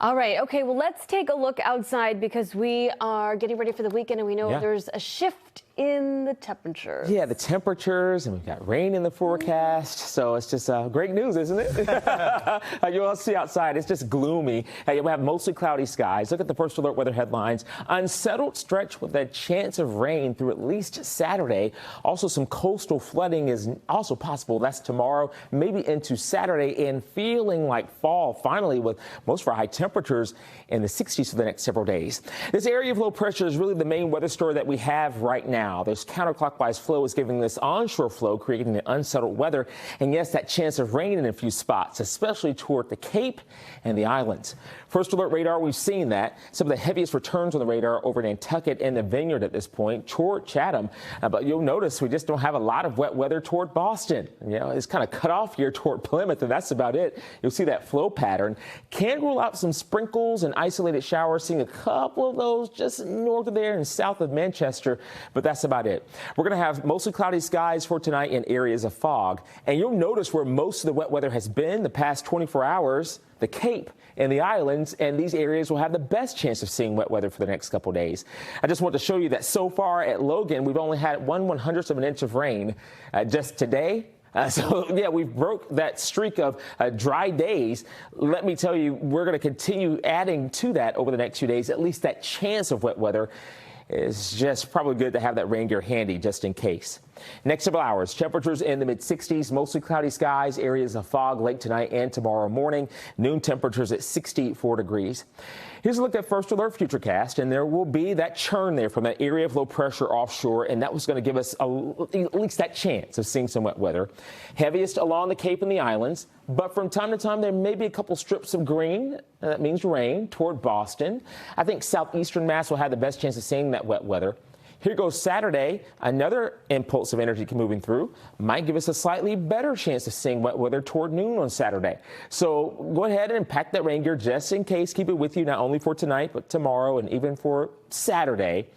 All right. Okay. Well, let's take a look outside because we are getting ready for the weekend and we know there's a shift in the temperatures. Yeah, the temperatures, and we've got rain in the forecast. So it's just great news, isn't it? You all see outside, it's just gloomy. We have mostly cloudy skies. Look at the first alert weather headlines. Unsettled stretch with a chance of rain through at least Saturday. Also, some coastal flooding is also possible. That's tomorrow, maybe into Saturday, and feeling like fall finally with most of our high temperatures in the 60s for the next several days. This area of low pressure is really the main weather story that we have right now. This counterclockwise flow is giving this onshore flow, creating the unsettled weather. And yes, that chance of rain in a few spots, especially toward the Cape and the islands. First alert radar, we've seen that. Some of the heaviest returns on the radar over Nantucket and the Vineyard at this point, toward Chatham. But you'll notice we just don't have a lot of wet weather toward Boston. You know, it's kind of cut off here toward Plymouth, and that's about it. You'll see that flow pattern. Can rule out some sprinkles and isolated showers, seeing a couple of those just north of there and south of Manchester, but that's about it. We're going to have mostly cloudy skies for tonight in areas of fog. And you'll notice where most of the wet weather has been the past 24 hours, the Cape and the islands, and these areas will have the best chance of seeing wet weather for the next couple days. I just want to show you that so far at Logan, we've only had 1/100th of an inch of rain just today. So, yeah, we've broke that streak of dry days. Let me tell you, we're going to continue adding to that over the next few days. At least that chance of wet weather is just probably good to have that rain gear handy just in case. Next several hours, temperatures in the mid-60s, mostly cloudy skies, areas of fog late tonight and tomorrow morning. Noon temperatures at 64 degrees. Here's a look at first alert futurecast, and there will be that churn there from that area of low pressure offshore, and that was going to give us at least that chance of seeing some wet weather. Heaviest along the Cape and the islands, but from time to time there may be a couple strips of green. That means rain toward Boston. I think southeastern Mass will have the best chance of seeing that wet weather. Here goes Saturday. Another impulse of energy moving through might give us a slightly better chance of seeing wet weather toward noon on Saturday. So go ahead and pack that rain gear just in case. Keep it with you not only for tonight, but tomorrow and even for Saturday.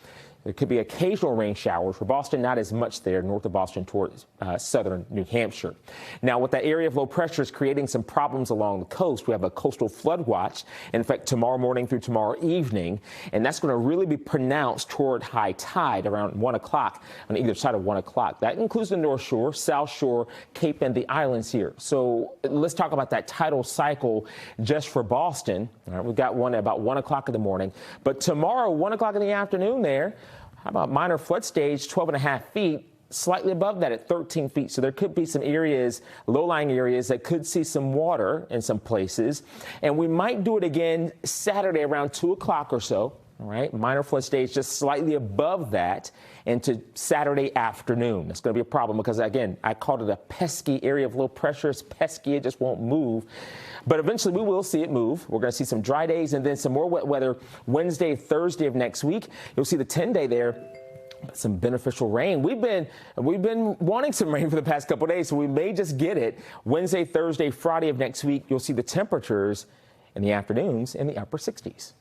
There could be occasional rain showers for Boston, not as much there north of Boston towards southern New Hampshire. Now, with that area of low pressure is creating some problems along the coast. We have a coastal flood watch, in fact, tomorrow morning through tomorrow evening, and that's going to really be pronounced toward high tide around 1 o'clock on either side of 1 o'clock. That includes the North Shore, South Shore, Cape, and the islands here. So let's talk about that tidal cycle just for Boston. All right, we've got one at about 1 o'clock in the morning, but tomorrow, 1 o'clock in the afternoon there, how about minor flood stage, 12.5 feet, slightly above that at 13 feet. So there could be some areas, low-lying areas, that could see some water in some places. And we might do it again Saturday around 2 o'clock or so. All right, minor flood stage just slightly above that into Saturday afternoon. That's going to be a problem because, again, I called it a pesky area of low pressure. It's pesky. It just won't move. But eventually we will see it move. We're going to see some dry days and then some more wet weather Wednesday, Thursday of next week. You'll see the 10-day there. Some beneficial rain. We've been wanting some rain for the past couple of days, so we may just get it Wednesday, Thursday, Friday of next week. You'll see the temperatures in the afternoons in the upper 60s.